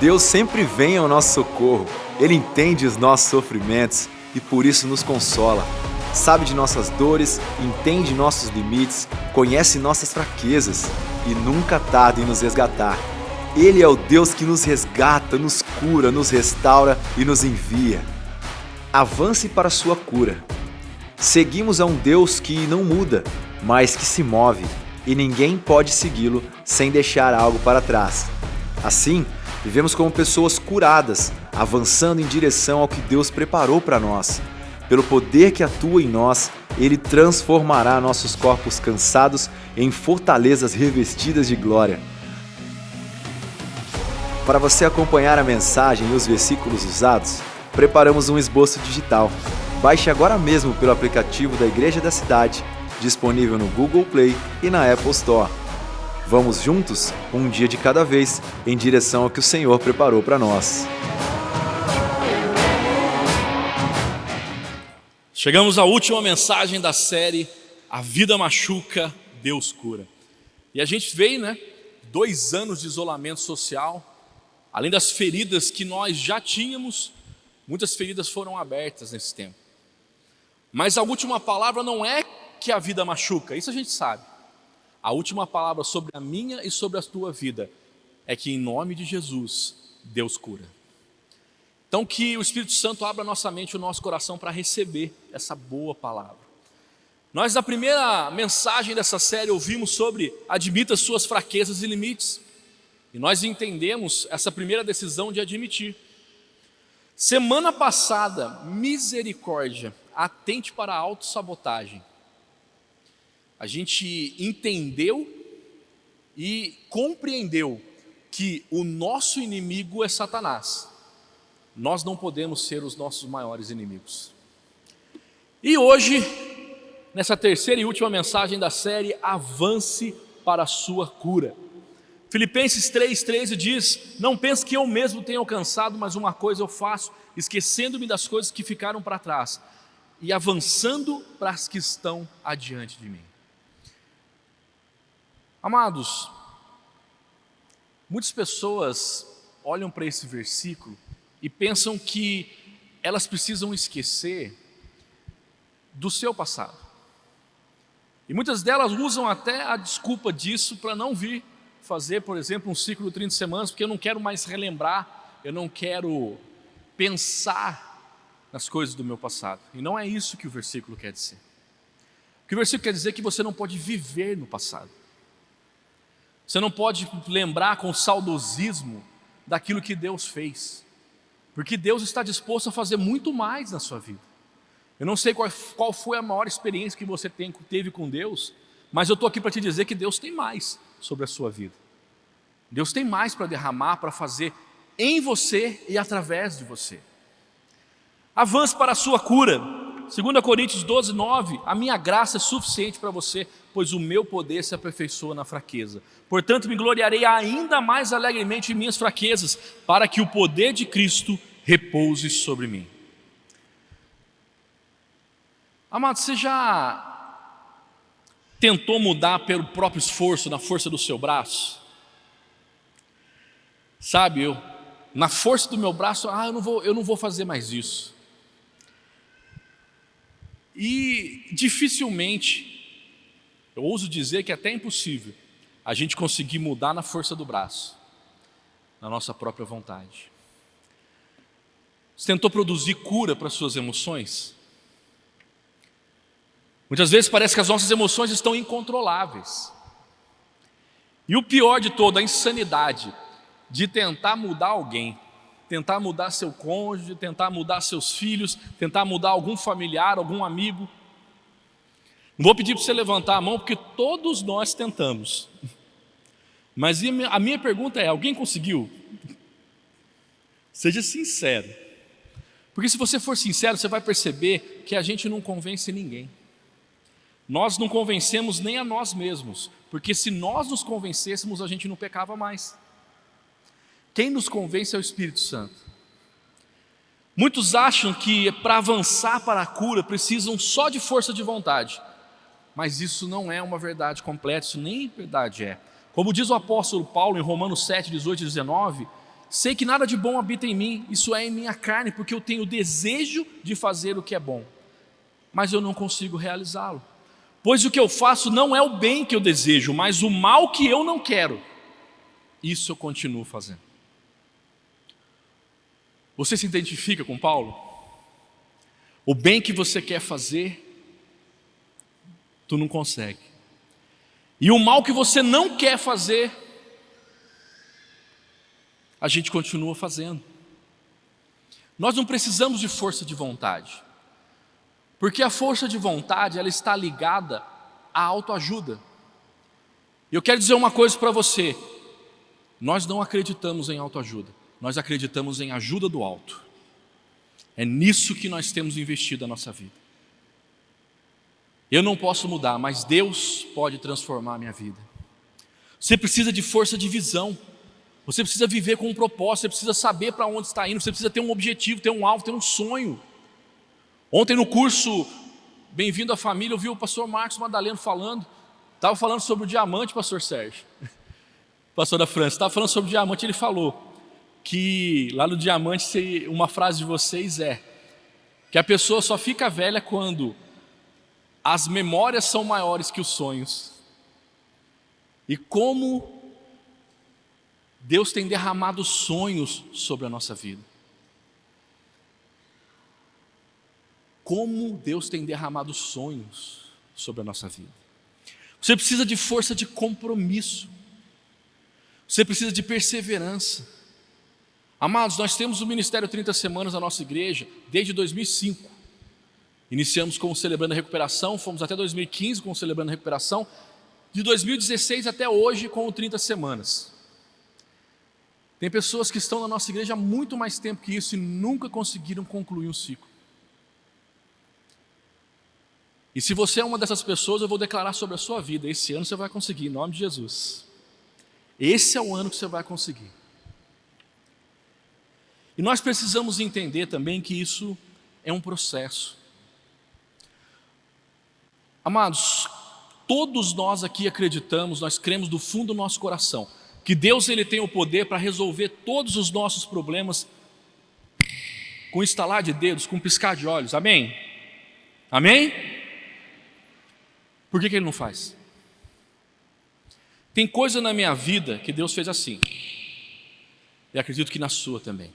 Deus sempre vem ao nosso socorro. Ele entende os nossos sofrimentos e por isso nos consola. Sabe de nossas dores, entende nossos limites, conhece nossas fraquezas e nunca tarda em nos resgatar. Ele é o Deus que nos resgata, nos cura, nos restaura e nos envia. Avance para a sua cura. Seguimos a um Deus que não muda, mas que se move, e ninguém pode segui-lo sem deixar algo para trás. Assim, vivemos como pessoas curadas, avançando em direção ao que Deus preparou para nós. Pelo poder que atua em nós, Ele transformará nossos corpos cansados em fortalezas revestidas de glória. Para você acompanhar a mensagem e os versículos usados, preparamos um esboço digital. Baixe agora mesmo pelo aplicativo da Igreja da Cidade, disponível no Google Play e na Apple Store. Vamos juntos, um dia de cada vez, em direção ao que o Senhor preparou para nós. Chegamos à última mensagem da série A Vida Machuca, Deus Cura. E a gente veio, 2 anos de isolamento social, além das feridas que nós já tínhamos, muitas feridas foram abertas nesse tempo. Mas a última palavra não é que a vida machuca, isso a gente sabe. A última palavra sobre a minha e sobre a tua vida é que em nome de Jesus, Deus cura. Então que o Espírito Santo abra nossa mente e o nosso coração para receber essa boa palavra. Nós na primeira mensagem dessa série ouvimos sobre admita suas fraquezas e limites. E nós entendemos essa primeira decisão de admitir. Semana passada, misericórdia, atente para a autossabotagem. A gente entendeu e compreendeu que o nosso inimigo é Satanás. Nós não podemos ser os nossos maiores inimigos. E hoje, nessa terceira e última mensagem da série, avance para a sua cura. Filipenses 3,13 diz: não pense que eu mesmo tenho alcançado, mas uma coisa eu faço, esquecendo-me das coisas que ficaram para trás e avançando para as que estão adiante de mim. Amados, muitas pessoas olham para esse versículo e pensam que elas precisam esquecer do seu passado. E muitas delas usam até a desculpa disso para não vir fazer, por exemplo, um ciclo de 30 semanas, porque eu não quero mais relembrar, eu não quero pensar nas coisas do meu passado. E não é isso que o versículo quer dizer. O que o versículo quer dizer é que você não pode viver no passado. Você não pode lembrar com saudosismo daquilo que Deus fez. Porque Deus está disposto a fazer muito mais na sua vida. Eu não sei qual foi a maior experiência que você teve com Deus, mas eu estou aqui para te dizer que Deus tem mais sobre a sua vida. Deus tem mais para derramar, para fazer em você e através de você. Avance para a sua cura. 2 Coríntios 12:9, a minha graça é suficiente para você, pois o meu poder se aperfeiçoa na fraqueza. Portanto, me gloriarei ainda mais alegremente em minhas fraquezas, para que o poder de Cristo repouse sobre mim. Amado, você já tentou mudar pelo próprio esforço, na força do seu braço? Sabe, na força do meu braço, eu não vou fazer mais isso. E dificilmente, eu ouso dizer que é até impossível, a gente conseguir mudar na força do braço, na nossa própria vontade. Você tentou produzir cura para as suas emoções? Muitas vezes parece que as nossas emoções estão incontroláveis. E o pior de todo, a insanidade de tentar mudar alguém, tentar mudar seu cônjuge, tentar mudar seus filhos, tentar mudar algum familiar, algum amigo. Não vou pedir para você levantar a mão, porque todos nós tentamos. Mas a minha pergunta é, alguém conseguiu? Seja sincero. Porque se você for sincero, você vai perceber que a gente não convence ninguém. Nós não convencemos nem a nós mesmos, porque se nós nos convencêssemos, a gente não pecava mais. Quem nos convence é o Espírito Santo. Muitos acham que para avançar para a cura precisam só de força de vontade, mas isso não é uma verdade completa, isso nem verdade é. Como diz o apóstolo Paulo em Romanos 7, 18 e 19, sei que nada de bom habita em mim, isso é em minha carne, porque eu tenho o desejo de fazer o que é bom, mas eu não consigo realizá-lo. Pois o que eu faço não é o bem que eu desejo, mas o mal que eu não quero, isso eu continuo fazendo. Você se identifica com Paulo? O bem que você quer fazer, tu não consegue. E o mal que você não quer fazer, a gente continua fazendo. Nós não precisamos de força de vontade, porque a força de vontade, ela está ligada à autoajuda. E eu quero dizer uma coisa para você: nós não acreditamos em autoajuda, nós acreditamos em ajuda do alto. É nisso que nós temos investido a nossa vida. Eu não posso mudar, mas Deus pode transformar a minha vida. Você precisa de força de visão, você precisa viver com um propósito, você precisa saber para onde está indo, você precisa ter um objetivo, ter um alvo, ter um sonho. Ontem no curso Bem-vindo à Família, eu vi o pastor Marcos Madaleno falando, estava falando sobre o diamante, pastor Sérgio, pastor da França, estava falando sobre o diamante. Ele falou que lá no diamante, uma frase de vocês é que a pessoa só fica velha quando as memórias são maiores que os sonhos. E como Deus tem derramado sonhos sobre a nossa vida. Como Deus tem derramado sonhos sobre a nossa vida. Você precisa de força de compromisso. Você precisa de perseverança. Amados, nós temos o Ministério 30 Semanas na nossa igreja desde 2005. Iniciamos com o Celebrando a Recuperação, fomos até 2015 com o Celebrando a Recuperação, de 2016 até hoje com o 30 Semanas. Tem pessoas que estão na nossa igreja há muito mais tempo que isso e nunca conseguiram concluir um ciclo. E se você é uma dessas pessoas, eu vou declarar sobre a sua vida: esse ano você vai conseguir, em nome de Jesus. Esse é o ano que você vai conseguir. E nós precisamos entender também que isso é um processo. Amados, todos nós aqui acreditamos, nós cremos do fundo do nosso coração que Deus, ele tem o poder para resolver todos os nossos problemas com um estalar de dedos, com um piscar de olhos. Amém? Amém? Por que ele não faz? Tem coisa na minha vida que Deus fez assim, e acredito que na sua também.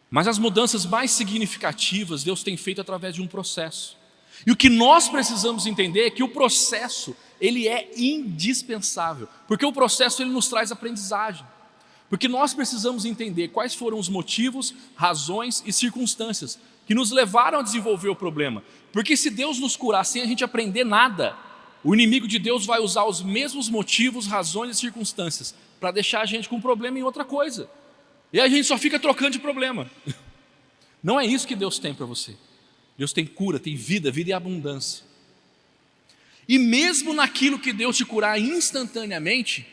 Mas as mudanças mais significativas Deus tem feito através de um processo. E o que nós precisamos entender é que o processo, ele é indispensável, porque o processo ele nos traz aprendizagem. Porque nós precisamos entender quais foram os motivos, razões e circunstâncias que nos levaram a desenvolver o problema. Porque se Deus nos curar sem a gente aprender nada, o inimigo de Deus vai usar os mesmos motivos, razões e circunstâncias para deixar a gente com um problema em outra coisa. E a gente só fica trocando de problema. Não é isso que Deus tem para você. Deus tem cura, tem vida, vida e abundância. E mesmo naquilo que Deus te curar instantaneamente,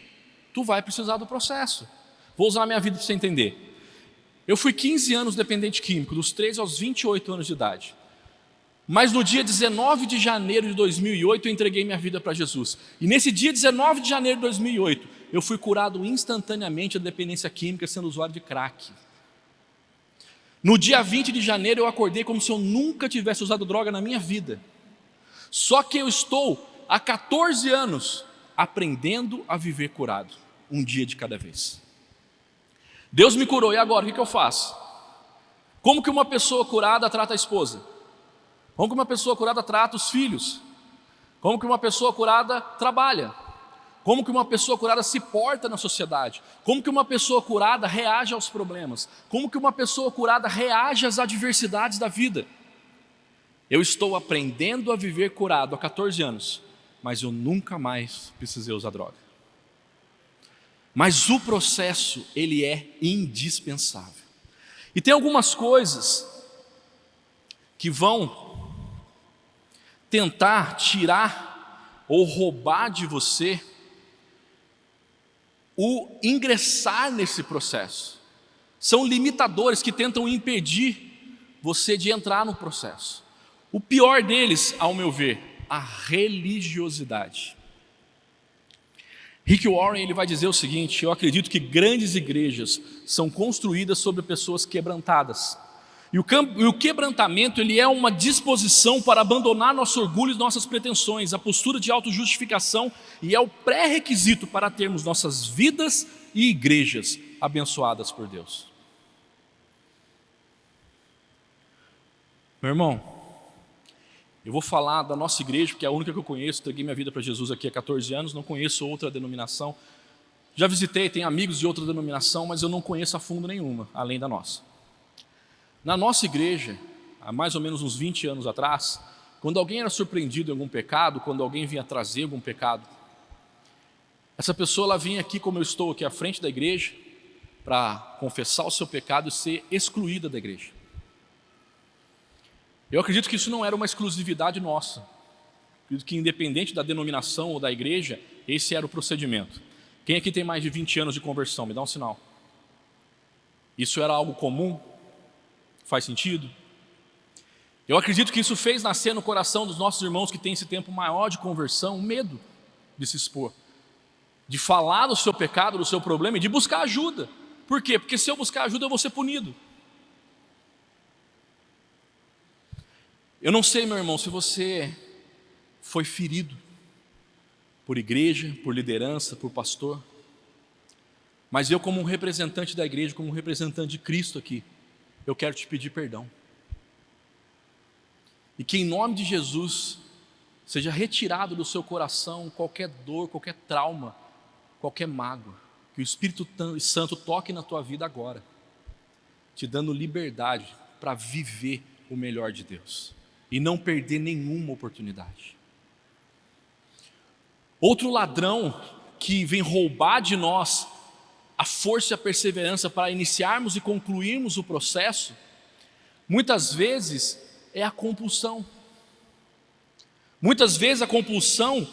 tu vai precisar do processo. Vou usar a minha vida para você entender. Eu fui 15 anos dependente químico, dos 13 aos 28 anos de idade. Mas no dia 19 de janeiro de 2008 eu entreguei minha vida para Jesus. E nesse dia 19 de janeiro de 2008, eu fui curado instantaneamente da dependência química sendo usuário de crack. No dia 20 de janeiro eu acordei como se eu nunca tivesse usado droga na minha vida. Só que eu estou há 14 anos aprendendo a viver curado, um dia de cada vez. Deus me curou, e agora o que eu faço? Como que uma pessoa curada trata a esposa? Como que uma pessoa curada trata os filhos? Como que uma pessoa curada trabalha? Como que uma pessoa curada se porta na sociedade? Como que uma pessoa curada reage aos problemas? Como que uma pessoa curada reage às adversidades da vida? Eu estou aprendendo a viver curado há 14 anos, mas eu nunca mais precisei usar droga. Mas o processo, ele é indispensável. E tem algumas coisas que vão tentar tirar ou roubar de você o ingressar nesse processo. São limitadores que tentam impedir você de entrar no processo. O pior deles, ao meu ver, a religiosidade. Rick Warren ele vai dizer o seguinte: eu acredito que grandes igrejas são construídas sobre pessoas quebrantadas. E o quebrantamento ele é uma disposição para abandonar nosso orgulho e nossas pretensões, a postura de autojustificação, e é o pré-requisito para termos nossas vidas e igrejas abençoadas por Deus. Meu irmão, eu vou falar da nossa igreja, porque é a única que eu conheço. Entreguei minha vida para Jesus aqui há 14 anos, não conheço outra denominação. Já visitei, tenho amigos de outra denominação, mas eu não conheço a fundo nenhuma, além da nossa. Na nossa igreja, há mais ou menos uns 20 anos atrás, quando alguém era surpreendido em algum pecado, quando alguém vinha trazer algum pecado, essa pessoa ela vinha aqui, como eu estou aqui à frente da igreja, para confessar o seu pecado e ser excluída da igreja. Eu acredito que isso não era uma exclusividade nossa. Acredito que independente da denominação ou da igreja, esse era o procedimento. Quem aqui tem mais de 20 anos de conversão? Me dá um sinal. Isso era algo comum? Faz sentido? Eu acredito que isso fez nascer no coração dos nossos irmãos que têm esse tempo maior de conversão, um medo de se expor, de falar do seu pecado, do seu problema e de buscar ajuda. Por quê? Porque se eu buscar ajuda eu vou ser punido. Eu não sei, meu irmão, se você foi ferido por igreja, por liderança, por pastor, mas eu, como um representante da igreja, como um representante de Cristo aqui, eu quero te pedir perdão. E que em nome de Jesus seja retirado do seu coração qualquer dor, qualquer trauma, qualquer mágoa. Que o Espírito Santo toque na tua vida agora, te dando liberdade para viver o melhor de Deus e não perder nenhuma oportunidade. Outro ladrão que vem roubar de nós a força e a perseverança para iniciarmos e concluirmos o processo, muitas vezes é a compulsão. Muitas vezes a compulsão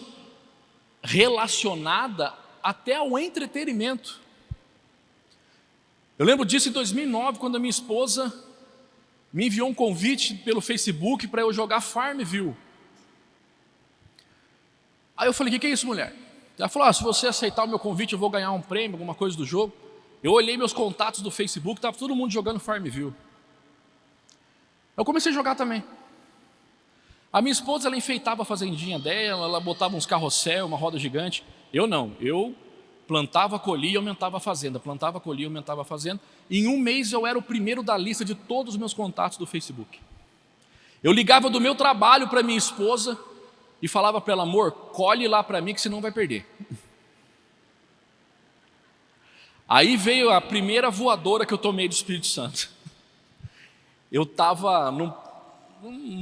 relacionada até ao entretenimento. Eu lembro disso em 2009, quando a minha esposa me enviou um convite pelo Facebook para eu jogar Farmville. Aí eu falei: o que é isso, mulher? Ela falou: se você aceitar o meu convite eu vou ganhar um prêmio, alguma coisa do jogo. Eu olhei meus contatos do Facebook, estava todo mundo jogando Farmville. Eu comecei a jogar também. A minha esposa, ela enfeitava a fazendinha dela, ela botava uns carrossel, uma roda gigante. Eu não, eu plantava, colhia e aumentava a fazenda, plantava, colhia e aumentava a fazenda. E em um mês eu era o primeiro da lista de todos os meus contatos do Facebook. Eu ligava do meu trabalho para minha esposa e falava para ela: amor, colhe lá para mim que senão vai perder. Aí veio a primeira voadora que eu tomei do Espírito Santo. Eu estava num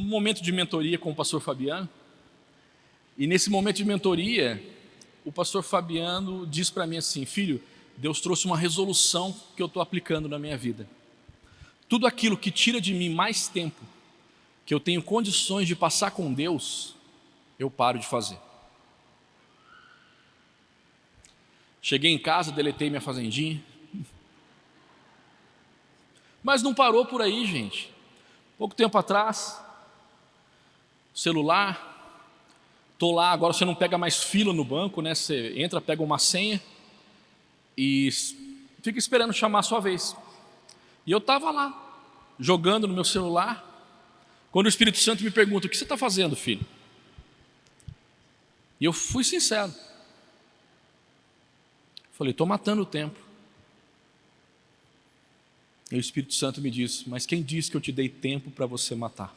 momento de mentoria com o pastor Fabiano, e nesse momento de mentoria, o pastor Fabiano diz para mim assim: filho, Deus trouxe uma resolução que eu estou aplicando na minha vida. Tudo aquilo que tira de mim mais tempo, que eu tenho condições de passar com Deus, eu paro de fazer. Cheguei em casa, deletei minha fazendinha. Mas não parou por aí, gente. Pouco tempo atrás, celular, estou lá, agora você não pega mais fila no banco, né? Você entra, pega uma senha e fica esperando chamar a sua vez. E eu estava lá, jogando no meu celular, quando o Espírito Santo me pergunta: o que você está fazendo, filho? E eu fui sincero. Falei: estou matando o tempo. E o Espírito Santo me disse: mas quem disse que eu te dei tempo para você matar?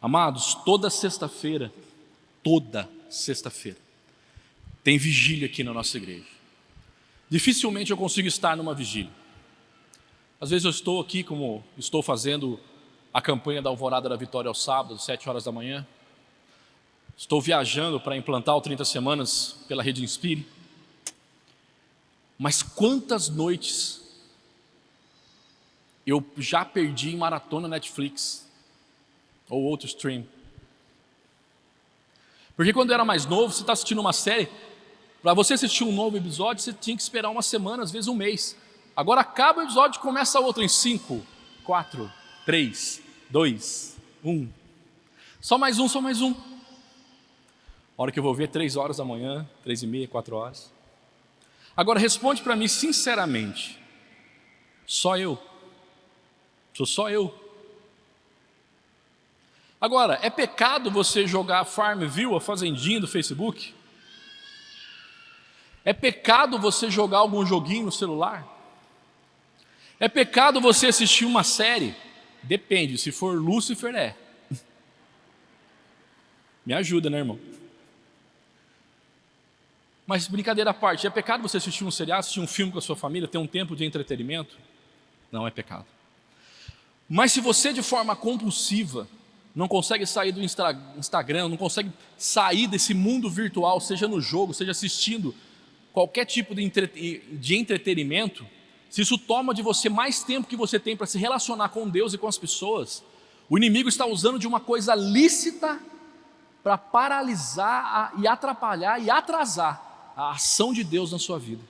Amados, toda sexta-feira, tem vigília aqui na nossa igreja. Dificilmente eu consigo estar numa vigília. Às vezes eu estou aqui, como estou fazendo a campanha da Alvorada da Vitória aos sábados, 7 horas da manhã. Estou viajando para implantar o 30 Semanas pela Rede Inspire. Mas quantas noites eu já perdi em maratona Netflix ou outro stream? Porque quando eu era mais novo, você está assistindo uma série, para você assistir um novo episódio, você tinha que esperar uma semana, às vezes um mês. Agora acaba o episódio e começa outro em 5, 4, 3, 2, 1. Só mais um. A hora que eu vou ver, 3 horas da manhã, 3h30, 4 horas. Agora responde para mim sinceramente, só eu? Sou só eu? Agora, é pecado você jogar Farmville, a fazendinha do Facebook? É pecado você jogar algum joguinho no celular? É pecado você assistir uma série? Depende, se for Lúcifer é. Me ajuda, né, irmão? Mas brincadeira à parte, é pecado você assistir um seriado, assistir um filme com a sua família, ter um tempo de entretenimento? Não é pecado. Mas se você de forma compulsiva não consegue sair do Instagram, não consegue sair desse mundo virtual, seja no jogo, seja assistindo qualquer tipo de entretenimento, se isso toma de você mais tempo que você tem para se relacionar com Deus e com as pessoas, o inimigo está usando de uma coisa lícita para paralisar e atrapalhar e atrasar a ação de Deus na sua vida.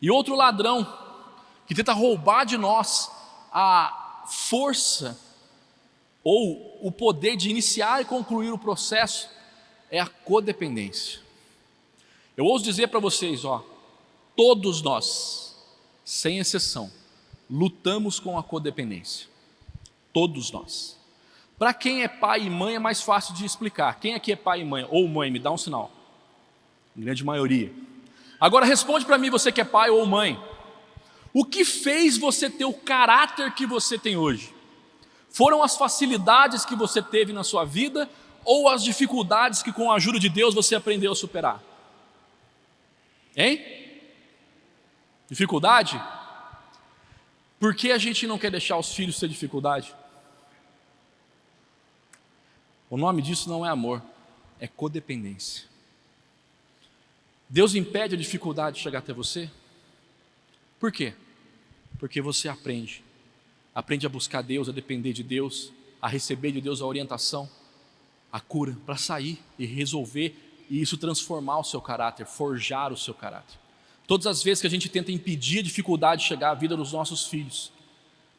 E outro ladrão que tenta roubar de nós a força ou o poder de iniciar e concluir o processo é a codependência. Eu ouso dizer para vocês, todos nós, sem exceção, lutamos com a codependência. Todos nós. Para quem é pai e mãe é mais fácil de explicar. Quem aqui é pai e mãe? Ou mãe, me dá um sinal. Grande maioria. Agora responde para mim, você que é pai ou mãe. O que fez você ter o caráter que você tem hoje? Foram as facilidades que você teve na sua vida ou as dificuldades que com a ajuda de Deus você aprendeu a superar? Hein? Dificuldade? Por que a gente não quer deixar os filhos ter dificuldade? O nome disso não é amor, é codependência. Deus impede a dificuldade de chegar até você? Por quê? Porque você aprende a buscar Deus, a depender de Deus, a receber de Deus a orientação, a cura, para sair e resolver e isso transformar o seu caráter, forjar o seu caráter. Todas as vezes que a gente tenta impedir a dificuldade de chegar à vida dos nossos filhos,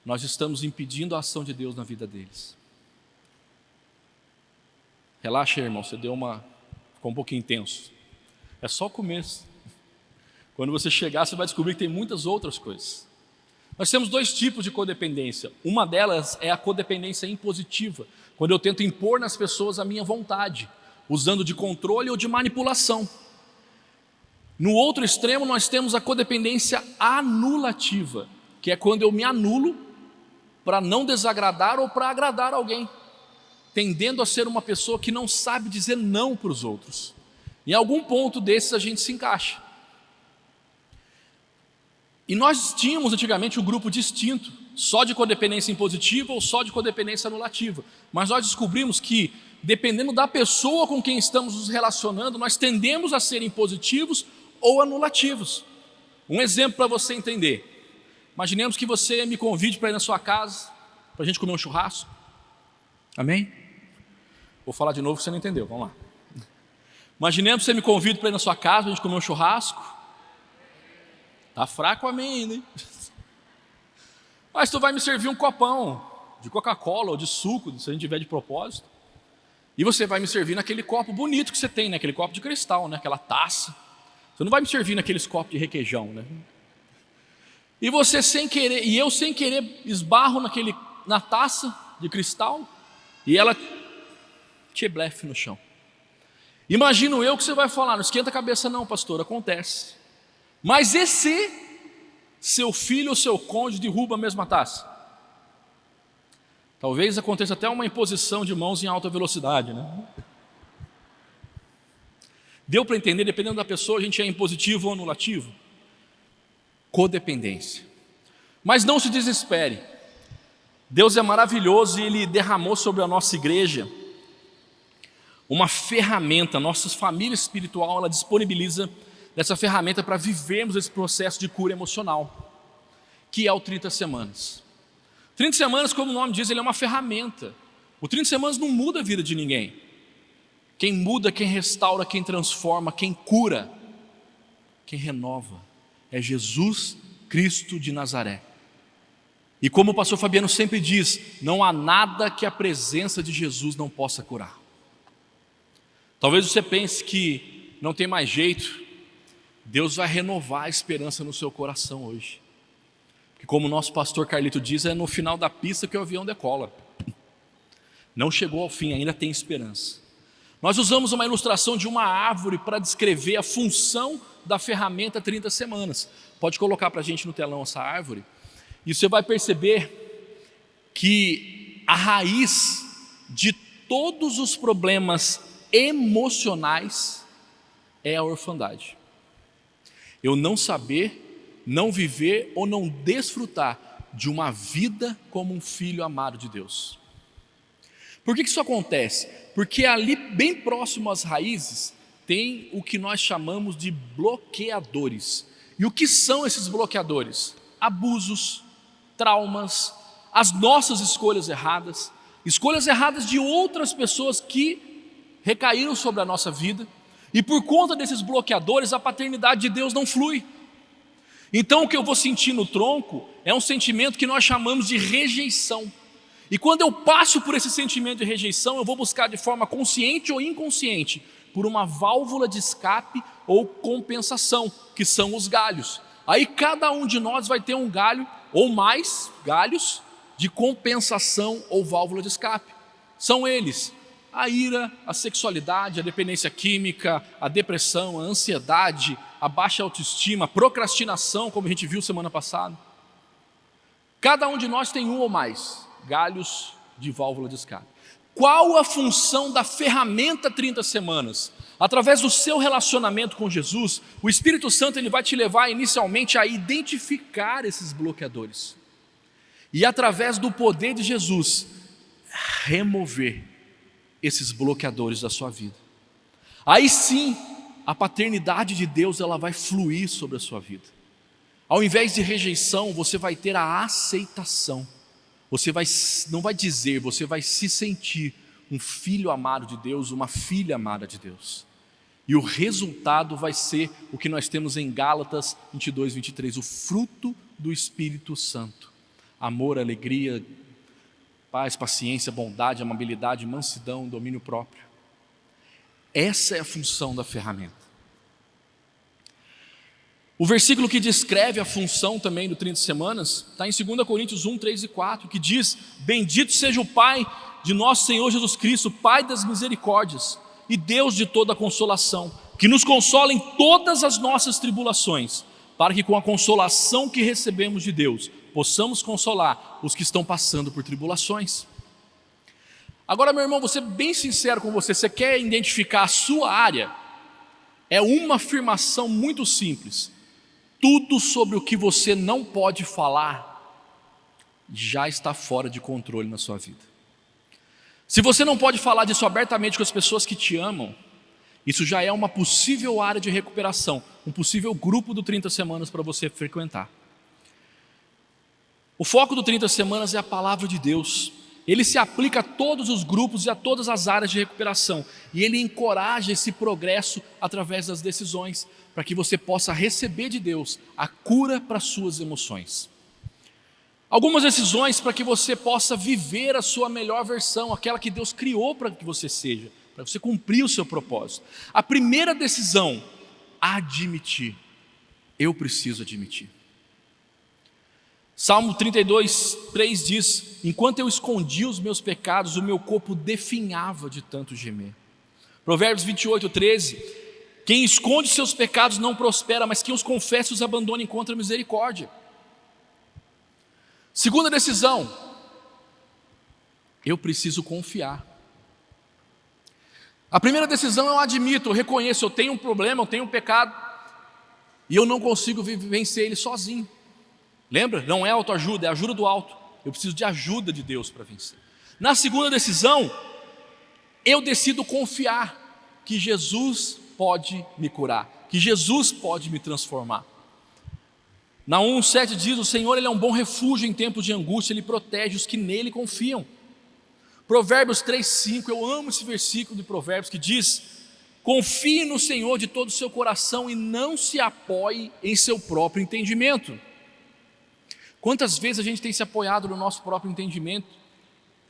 nós estamos impedindo a ação de Deus na vida deles. Relaxa, irmão, ficou um pouquinho intenso. É só o começo. Quando você chegar, você vai descobrir que tem muitas outras coisas. Nós temos 2 tipos de codependência. Uma delas é a codependência impositiva, quando eu tento impor nas pessoas a minha vontade, usando de controle ou de manipulação. No outro extremo, nós temos a codependência anulativa, que é quando eu me anulo para não desagradar ou para agradar alguém, tendendo a ser uma pessoa que não sabe dizer não para os outros. Em algum ponto desses a gente se encaixa. E nós tínhamos antigamente um grupo distinto, só de codependência impositiva ou só de codependência anulativa. Mas nós descobrimos que, dependendo da pessoa com quem estamos nos relacionando, nós tendemos a ser impositivos ou anulativos. Um exemplo para você entender. Imaginemos que você me convide para ir na sua casa, para a gente comer um churrasco. Amém? Vou falar de novo que você não entendeu, vamos lá. Imaginemos que você me convida para ir na sua casa, para a gente comer um churrasco. Tá fraco o amém ainda, hein? Mas tu vai me servir um copão de Coca-Cola ou de suco, se a gente tiver de propósito. E você vai me servir naquele copo bonito que você tem, né? Aquele copo de cristal, né? Aquela taça. Você não vai me servir naqueles copos de requeijão, né? E você sem querer, e eu sem querer esbarro na taça de cristal e ela te blefe no chão. Imagino eu que você vai falar, não esquenta a cabeça não, pastor, acontece. Mas e se seu filho ou seu cônjuge derruba a mesma taça? Talvez aconteça até uma imposição de mãos em alta velocidade, né? Deu para entender, dependendo da pessoa, a gente é impositivo ou anulativo? Codependência. Mas não se desespere. Deus é maravilhoso e Ele derramou sobre a nossa igreja uma ferramenta, nossa família espiritual, ela disponibiliza essa ferramenta para vivermos esse processo de cura emocional, que é o 30 semanas. 30 semanas, como o nome diz, ele é uma ferramenta. O 30 semanas não muda a vida de ninguém. Quem muda, quem restaura, quem transforma, quem cura, quem renova, é Jesus Cristo de Nazaré. E como o pastor Fabiano sempre diz, não há nada que a presença de Jesus não possa curar. Talvez você pense que não tem mais jeito. Deus vai renovar a esperança no seu coração hoje. Porque como o nosso pastor Carlito diz, é no final da pista que o avião decola. Não chegou ao fim, ainda tem esperança. Nós usamos uma ilustração de uma árvore para descrever a função da ferramenta 30 semanas. Pode colocar para a gente no telão essa árvore. E você vai perceber que a raiz de todos os problemas emocionais é a orfandade. Eu não saber, não viver ou não desfrutar de uma vida como um filho amado de Deus. Por que isso acontece? Porque ali bem próximo às raízes tem o que nós chamamos de bloqueadores. E o que são esses bloqueadores? Abusos, traumas, as nossas escolhas erradas de outras pessoas que recaíram sobre a nossa vida, e por conta desses bloqueadores a paternidade de Deus não flui. Então o que eu vou sentir no tronco é um sentimento que nós chamamos de rejeição. E quando eu passo por esse sentimento de rejeição, eu vou buscar de forma consciente ou inconsciente por uma válvula de escape ou compensação, que são os galhos. Aí cada um de nós vai ter um galho ou mais galhos de compensação ou válvula de escape. São eles: a ira, a sexualidade, a dependência química, a depressão, a ansiedade, a baixa autoestima, a procrastinação, como a gente viu semana passada. Cada um de nós tem um ou mais galhos de válvula de escape. Qual a função da ferramenta 30 semanas? Através do seu relacionamento com Jesus, o Espírito Santo ele vai te levar inicialmente a identificar esses bloqueadores. E através do poder de Jesus, remover esses bloqueadores da sua vida. Aí sim, a paternidade de Deus ela vai fluir sobre a sua vida. Ao invés de rejeição, você vai ter a aceitação. Você não vai dizer, você vai se sentir um filho amado de Deus, uma filha amada de Deus. E o resultado vai ser o que nós temos em Gálatas 22, 23, o fruto do Espírito Santo: amor, alegria, paz, paciência, bondade, amabilidade, mansidão, domínio próprio. Essa é a função da ferramenta. O versículo que descreve a função também do 30 semanas está em 2 Coríntios 1, 3 e 4, que diz: bendito seja o Pai de nosso Senhor Jesus Cristo, Pai das misericórdias e Deus de toda consolação, que nos consola em todas as nossas tribulações, para que com a consolação que recebemos de Deus, possamos consolar os que estão passando por tribulações. Agora, meu irmão, vou ser bem sincero com você. Você quer identificar a sua área? É uma afirmação muito simples: tudo sobre o que você não pode falar já está fora de controle na sua vida. Se você não pode falar disso abertamente com as pessoas que te amam, isso já é uma possível área de recuperação, um possível grupo do 30 semanas para você frequentar. O foco do 30 semanas é a palavra de Deus. Ele se aplica a todos os grupos e a todas as áreas de recuperação. E ele encoraja esse progresso através das decisões, para que você possa receber de Deus a cura para as suas emoções. Algumas decisões para que você possa viver a sua melhor versão, aquela que Deus criou para que você seja, para você cumprir o seu propósito. A primeira decisão: admitir. Eu preciso admitir. Salmo 32, 3 diz: enquanto eu escondia os meus pecados, o meu corpo definhava de tanto gemer. Provérbios 28, 13: quem esconde seus pecados não prospera, mas quem os confessa os abandona e encontra misericórdia. Segunda decisão: eu preciso confiar. A primeira decisão eu admito, eu reconheço, eu tenho um problema, eu tenho um pecado, e eu não consigo vencer ele sozinho. Lembra? Não é autoajuda, é ajuda do alto. Eu preciso de ajuda de Deus para vencer. Na segunda decisão, eu decido confiar que Jesus pode me curar, que Jesus pode me transformar. Naum 7 diz: o Senhor ele é um bom refúgio em tempos de angústia, Ele protege os que nele confiam. Provérbios 3:5, eu amo esse versículo de Provérbios que diz: confie no Senhor de todo o seu coração e não se apoie em seu próprio entendimento. Quantas vezes a gente tem se apoiado no nosso próprio entendimento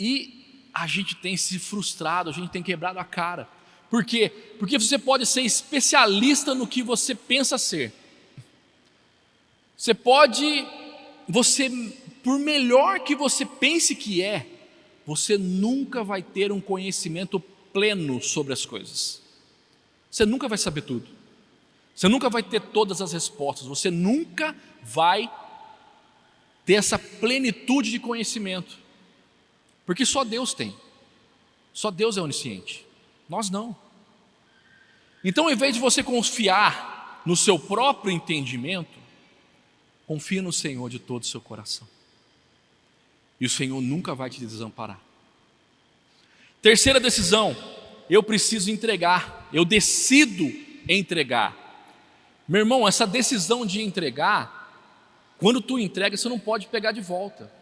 e a gente tem se frustrado, a gente tem quebrado a cara, Por quê? Porque você pode ser especialista no que você pensa ser. Por melhor que você pense que é, você nunca vai ter um conhecimento pleno sobre as coisas. Você nunca vai saber tudo. Você nunca vai ter todas as respostas. Você nunca vai ter essa plenitude de conhecimento. Porque só Deus tem. Só Deus é onisciente. Nós não. Então, ao invés de você confiar no seu próprio entendimento, confie no Senhor de todo o seu coração. E o Senhor nunca vai te desamparar. Terceira decisão, eu preciso entregar. Eu decido entregar. Meu irmão, essa decisão de entregar, quando tu entrega, você não pode pegar de volta.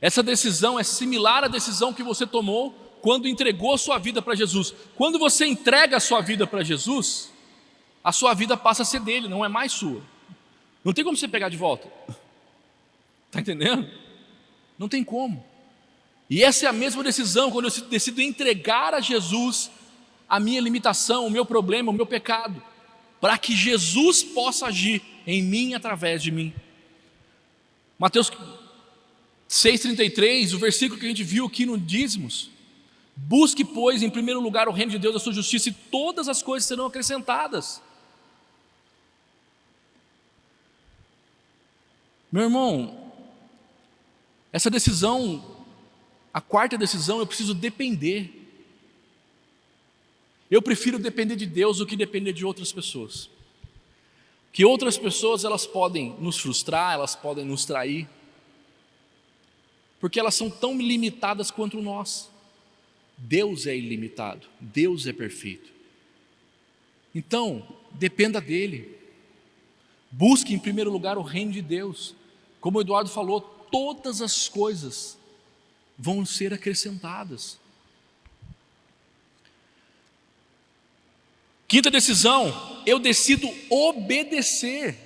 Essa decisão é similar à decisão que você tomou quando entregou a sua vida para Jesus. Quando você entrega a sua vida para Jesus, a sua vida passa a ser dele, não é mais sua. Não tem como você pegar de volta. Está entendendo? Não tem como. E essa é a mesma decisão quando eu decido entregar a Jesus a minha limitação, o meu problema, o meu pecado, para que Jesus possa agir em mim, através de mim. Mateus 6,33, o versículo que a gente viu aqui no dízimos: busque, pois, em primeiro lugar o reino de Deus, a sua justiça, e todas as coisas serão acrescentadas. Meu irmão, essa decisão, a quarta decisão, eu preciso depender. Eu prefiro depender de Deus do que depender de outras pessoas. Que outras pessoas, elas podem nos frustrar, elas podem nos trair, porque elas são tão limitadas quanto nós. Deus é ilimitado, Deus é perfeito. Então, dependa dele. Busque em primeiro lugar o reino de Deus. Como o Eduardo falou, todas as coisas vão ser acrescentadas. Quinta decisão, eu decido obedecer.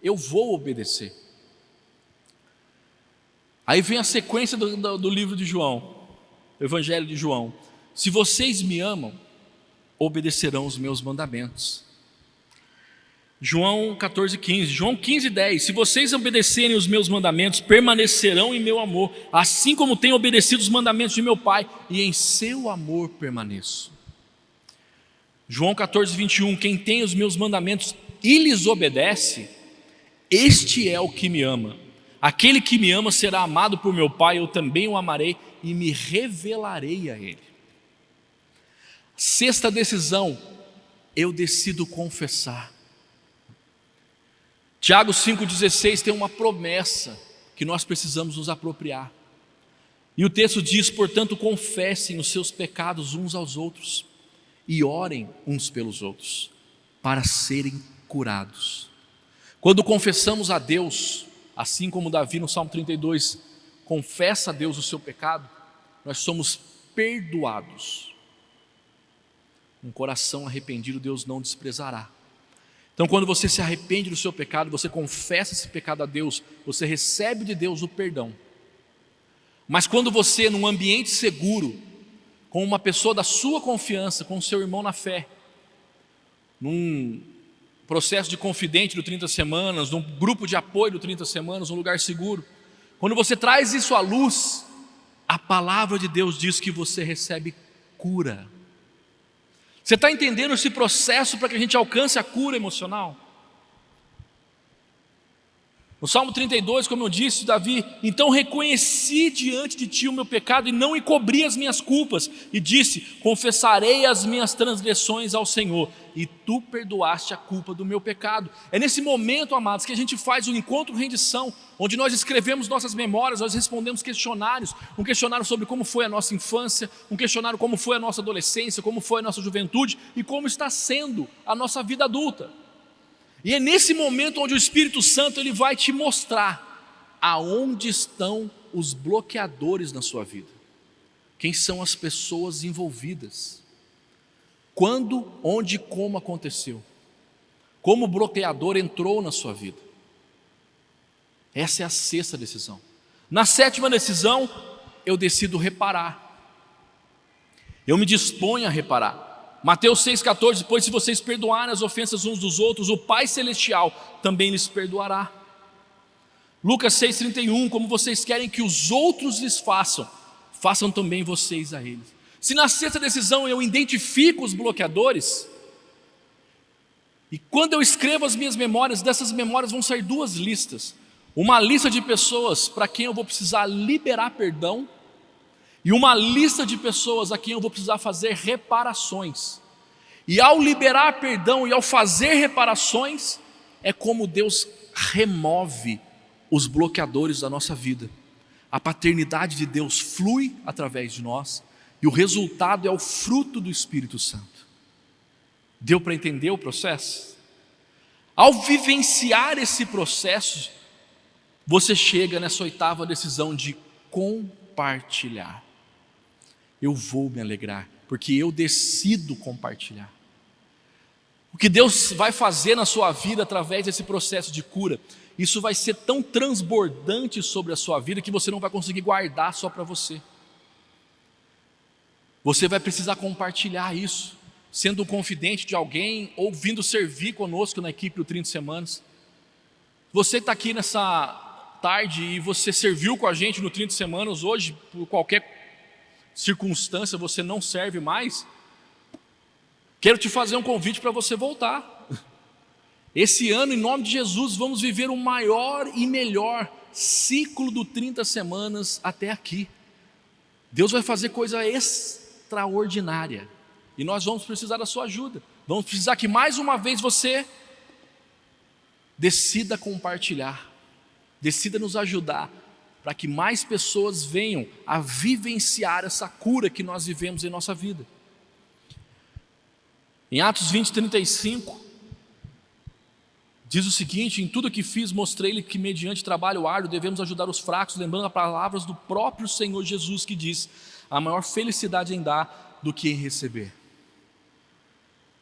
Eu vou obedecer. Aí vem a sequência do livro de João, o Evangelho de João. Se vocês me amam, obedecerão os meus mandamentos. João 14,15, João 15,10, se vocês obedecerem os meus mandamentos, permanecerão em meu amor, assim como tenho obedecido os mandamentos de meu Pai, e em seu amor permaneço. João 14,21, quem tem os meus mandamentos e lhes obedece, este é o que me ama. Aquele que me ama será amado por meu Pai, eu também o amarei e me revelarei a ele. Sexta decisão, eu decido confessar. Tiago 5,16 tem uma promessa que nós precisamos nos apropriar. E o texto diz, portanto, confessem os seus pecados uns aos outros e orem uns pelos outros, para serem curados. Quando confessamos a Deus, assim como Davi no Salmo 32, confessa a Deus o seu pecado, nós somos perdoados. Um coração arrependido Deus não desprezará. Então, quando você se arrepende do seu pecado, você confessa esse pecado a Deus, você recebe de Deus o perdão. Mas quando você, num ambiente seguro, com uma pessoa da sua confiança, com o seu irmão na fé, num processo de confidente do 30 semanas, num grupo de apoio do 30 semanas, um lugar seguro, quando você traz isso à luz, a palavra de Deus diz que você recebe cura. Você está entendendo esse processo para que a gente alcance a cura emocional? No Salmo 32, como eu disse, Davi, então reconheci diante de ti o meu pecado e não encobri as minhas culpas, e disse, confessarei as minhas transgressões ao Senhor, e tu perdoaste a culpa do meu pecado. É nesse momento, amados, que a gente faz o encontro rendição, onde nós escrevemos nossas memórias, nós respondemos questionários, um questionário sobre como foi a nossa infância, um questionário como foi a nossa adolescência, como foi a nossa juventude, e como está sendo a nossa vida adulta. E é nesse momento onde o Espírito Santo ele vai te mostrar aonde estão os bloqueadores na sua vida. Quem são as pessoas envolvidas? Quando, onde e como aconteceu? Como o bloqueador entrou na sua vida? Essa é a sexta decisão. Na sétima decisão, eu decido reparar. Eu me disponho a reparar. Mateus 6,14, pois se vocês perdoarem as ofensas uns dos outros, o Pai Celestial também lhes perdoará. Lucas 6,31, como vocês querem que os outros lhes façam, façam também vocês a eles. Se na sexta decisão eu identifico os bloqueadores, e quando eu escrevo as minhas memórias, dessas memórias vão sair duas listas. Uma lista de pessoas para quem eu vou precisar liberar perdão, e uma lista de pessoas a quem eu vou precisar fazer reparações. E ao liberar perdão e ao fazer reparações, é como Deus remove os bloqueadores da nossa vida. A paternidade de Deus flui através de nós, e o resultado é o fruto do Espírito Santo. Deu para entender o processo? Ao vivenciar esse processo, você chega nessa oitava decisão de compartilhar. Eu vou me alegrar, porque eu decido compartilhar. O que Deus vai fazer na sua vida através desse processo de cura, isso vai ser tão transbordante sobre a sua vida que você não vai conseguir guardar só para você. Você vai precisar compartilhar isso, sendo um confidente de alguém ou vindo servir conosco na equipe do 30 Semanas. Você está aqui nessa tarde e você serviu com a gente no 30 Semanas, hoje por qualquer circunstância você não serve mais, quero te fazer um convite para você voltar. Esse ano, em nome de Jesus, vamos viver o maior e melhor ciclo do 30 Semanas até aqui. Deus vai fazer coisa extraordinária e nós vamos precisar da sua ajuda. Vamos precisar que mais uma vez você decida compartilhar, decida nos ajudar, para que mais pessoas venham a vivenciar essa cura que nós vivemos em nossa vida. Em Atos 20:35, diz o seguinte: em tudo que fiz, mostrei-lhe que mediante trabalho árduo devemos ajudar os fracos, lembrando as palavras do próprio Senhor Jesus, que diz: a maior felicidade em dar do que em receber.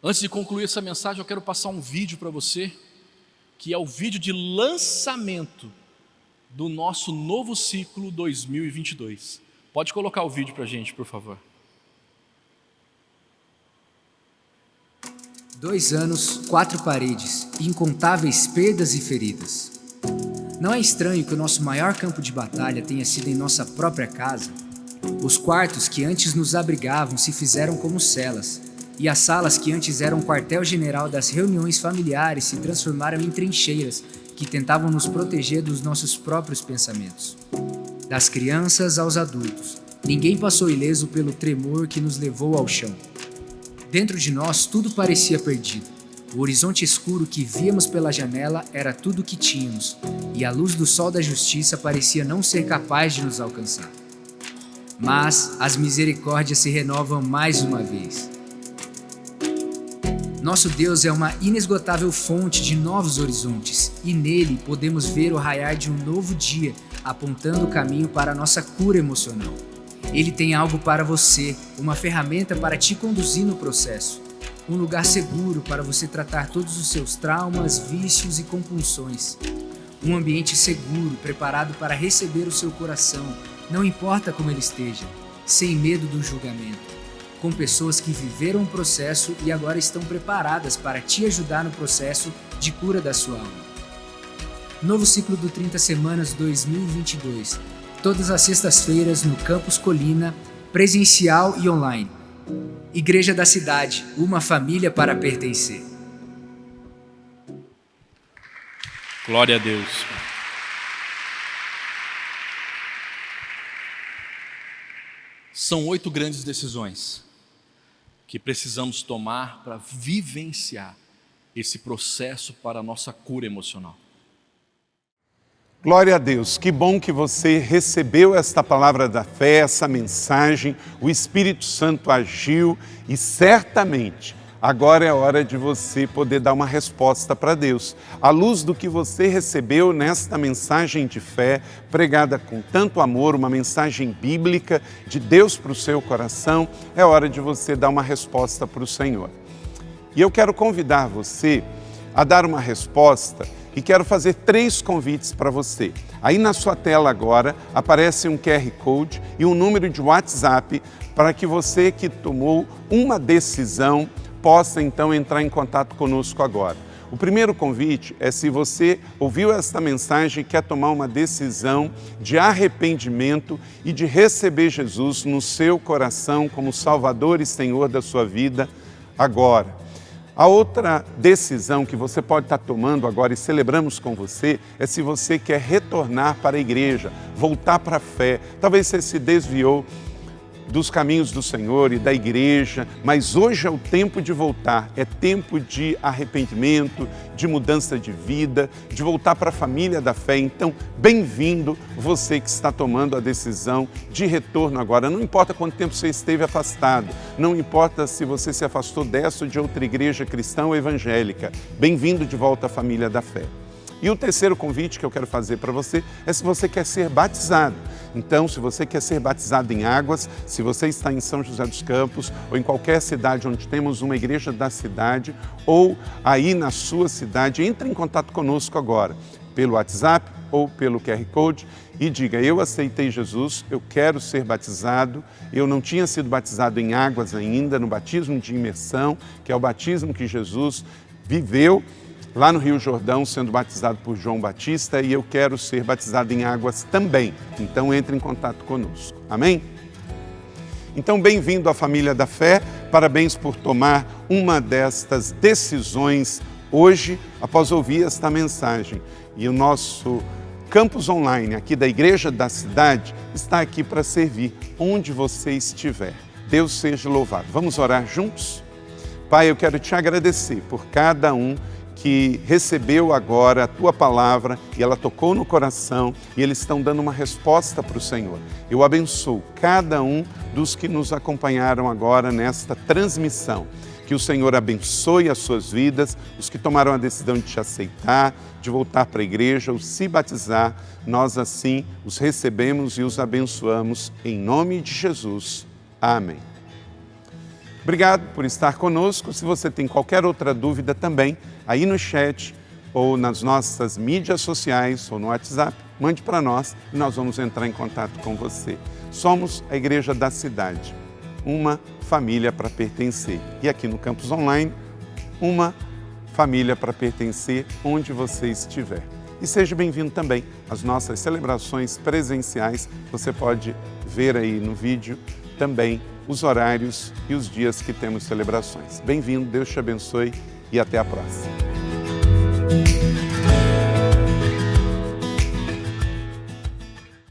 Antes de concluir essa mensagem, eu quero passar um vídeo para você, que é o vídeo de lançamento do nosso novo ciclo 2022. Pode colocar o vídeo para a gente, por favor. 2 anos, 4 paredes, incontáveis perdas e feridas. Não é estranho que o nosso maior campo de batalha tenha sido em nossa própria casa? Os quartos que antes nos abrigavam se fizeram como celas, e as salas que antes eram quartel-general das reuniões familiares se transformaram em trincheiras que tentavam nos proteger dos nossos próprios pensamentos. Das crianças aos adultos, ninguém passou ileso pelo tremor que nos levou ao chão. Dentro de nós tudo parecia perdido. O horizonte escuro que víamos pela janela era tudo o que tínhamos, e a luz do sol da justiça parecia não ser capaz de nos alcançar. Mas as misericórdias se renovam mais uma vez. Nosso Deus é uma inesgotável fonte de novos horizontes, e nele podemos ver o raiar de um novo dia, apontando o caminho para a nossa cura emocional. Ele tem algo para você, uma ferramenta para te conduzir no processo. Um lugar seguro para você tratar todos os seus traumas, vícios e compulsões. Um ambiente seguro, preparado para receber o seu coração, não importa como ele esteja, sem medo do julgamento. Com pessoas que viveram o processo e agora estão preparadas para te ajudar no processo de cura da sua alma. Novo ciclo do 30 Semanas 2022. Todas as sextas-feiras no Campus Colina, presencial e online. Igreja da Cidade, uma família para pertencer. Glória a Deus. São 8 grandes decisões que precisamos tomar para vivenciar esse processo para a nossa cura emocional. Glória a Deus, que bom que você recebeu esta palavra da fé, essa mensagem, o Espírito Santo agiu e certamente agora é hora de você poder dar uma resposta para Deus. À luz do que você recebeu nesta mensagem de fé, pregada com tanto amor, uma mensagem bíblica de Deus para o seu coração, é hora de você dar uma resposta para o Senhor. E eu quero convidar você a dar uma resposta e quero fazer 3 convites para você. Aí na sua tela agora aparece um QR Code e um número de WhatsApp para que você que tomou uma decisão possa então entrar em contato conosco agora. O primeiro convite é se você ouviu esta mensagem e quer tomar uma decisão de arrependimento e de receber Jesus no seu coração como Salvador e Senhor da sua vida agora. A outra decisão que você pode estar tomando agora e celebramos com você é se você quer retornar para a igreja, voltar para a fé. Talvez você se desviou dos caminhos do Senhor e da igreja, mas hoje é o tempo de voltar, é tempo de arrependimento, de mudança de vida, de voltar para a família da fé. Então, bem-vindo você que está tomando a decisão de retorno agora. Não importa quanto tempo você esteve afastado, não importa se você se afastou dessa ou de outra igreja cristã ou evangélica, bem-vindo de volta à família da fé. E o terceiro convite que eu quero fazer para você é se você quer ser batizado. Então, se você quer ser batizado em águas, se você está em São José dos Campos ou em qualquer cidade onde temos uma igreja da cidade ou aí na sua cidade, entre em contato conosco agora, pelo WhatsApp ou pelo QR Code e diga: eu aceitei Jesus, eu quero ser batizado, eu não tinha sido batizado em águas ainda, no batismo de imersão, que é o batismo que Jesus viveu lá no Rio Jordão, sendo batizado por João Batista, e eu quero ser batizado em águas também. Então, entre em contato conosco. Amém? Então, bem-vindo à família da fé. Parabéns por tomar uma destas decisões hoje, após ouvir esta mensagem. E o nosso campus online aqui da Igreja da Cidade está aqui para servir onde você estiver. Deus seja louvado. Vamos orar juntos? Pai, eu quero te agradecer por cada um que recebeu agora a Tua palavra e ela tocou no coração e eles estão dando uma resposta para o Senhor. Eu abençoo cada um dos que nos acompanharam agora nesta transmissão. Que o Senhor abençoe as suas vidas, os que tomaram a decisão de te aceitar, de voltar para a igreja ou se batizar, nós assim os recebemos e os abençoamos em nome de Jesus. Amém. Obrigado por estar conosco. Se você tem qualquer outra dúvida também, aí no chat ou nas nossas mídias sociais ou no WhatsApp, mande para nós e nós vamos entrar em contato com você. Somos a Igreja da Cidade, uma família para pertencer. E aqui no Campus Online, uma família para pertencer onde você estiver. E seja bem-vindo também às nossas celebrações presenciais. Você pode ver aí no vídeo também os horários e os dias que temos celebrações. Bem-vindo, Deus te abençoe e até a próxima.